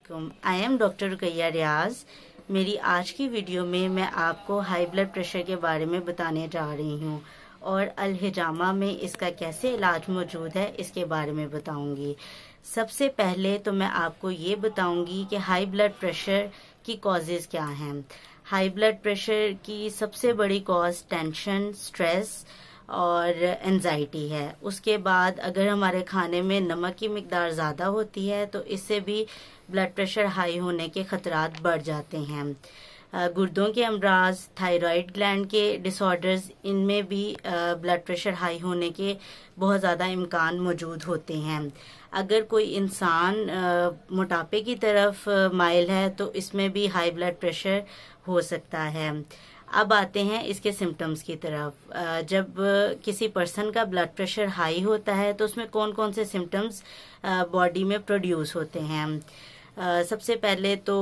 I am doctor Ruqaiya रियाज। मेरी आज की वीडियो में मैं आपको हाई ब्लड प्रेशर के बारे में बताने जा रही हूँ और अल-हिजामा में इसका कैसे इलाज मौजूद है इसके बारे में बताऊंगी। सबसे पहले तो मैं आपको ये बताऊंगी कि हाई ब्लड प्रेशर की कॉजेज़ क्या हैं। हाई ब्लड प्रेशर की सबसे बड़ी कॉज टेंशन, स्ट्रेस और एंजाइटी है। उसके बाद अगर हमारे खाने में नमक की मिकदार ज़्यादा होती है तो इससे भी ब्लड प्रेशर हाई होने के खतरात बढ़ जाते हैं। गुर्दों के अमराज, थायराइड ग्लैंड के डिसऑर्डर्स, इनमें भी ब्लड प्रेशर हाई होने के बहुत ज़्यादा इम्कान मौजूद होते हैं। अगर कोई इंसान मोटापे की तरफ माइल है तो इसमें भी हाई ब्लड प्रेशर हो सकता है। अब आते हैं इसके सिम्टम्स की तरफ। जब किसी पर्सन का ब्लड प्रेशर हाई होता है तो उसमें कौन कौन से सिम्टम्स बॉडी में प्रोड्यूस होते हैं। सबसे पहले तो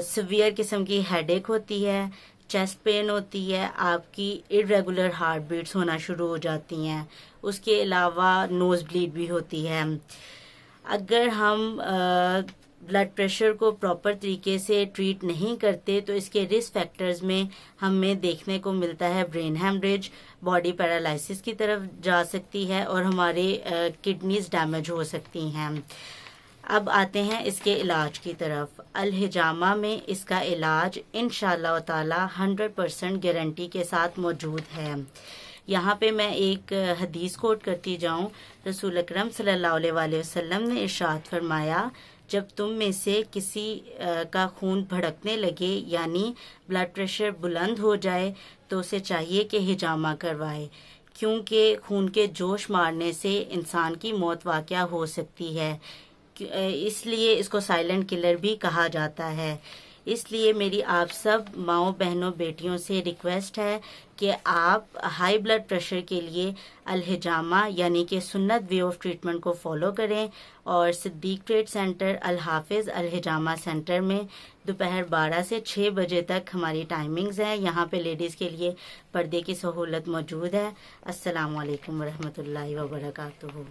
सिवियर किस्म की हेडेक होती है, चेस्ट पेन होती है, आपकी इरेगुलर हार्ट बीट्स होना शुरू हो जाती हैं। उसके अलावा नोज ब्लीड भी होती है। अगर हम ब्लड प्रेशर को प्रॉपर तरीके से ट्रीट नहीं करते तो इसके रिस्क फैक्टर्स में हमें देखने को मिलता है ब्रेन हैमरेज, बॉडी पैरालिसिस की तरफ जा सकती है और हमारे किडनीज डैमेज हो सकती हैं। अब आते हैं इसके इलाज की तरफ। अल-हिजामा में इसका इलाज इंशाअल्लाह ताला 100% गारंटी के साथ मौजूद है। यहाँ पे मैं एक हदीस कोट करती जाऊं। रसूल अकरम सल्लल्लाहु अलैहि वसल्लम ने इरशाद फरमाया, जब तुम में से किसी का खून भड़कने लगे यानी ब्लड प्रेशर बुलंद हो जाए तो उसे चाहिए कि हिजामा करवाए, क्योंकि खून के जोश मारने से इंसान की मौत वाक़या हो सकती है। इसलिए इसको साइलेंट किलर भी कहा जाता है। इसलिए मेरी आप सब माओ, बहनों, बेटियों से रिक्वेस्ट है कि आप हाई ब्लड प्रेशर के लिए अल-हिजामा यानी कि सुन्नत वे ऑफ ट्रीटमेंट को फॉलो करें और सिद्दीक ट्रेड सेंटर, अल हाफिज अल-हिजामा सेंटर में दोपहर 12 से 6 बजे तक हमारी टाइमिंग्स हैं। यहाँ पे लेडीज़ के लिए पर्दे की सहूलत मौजूद है। अस्सलाम वालेकुम वरहमतुल्लाहि वबरकातुहू।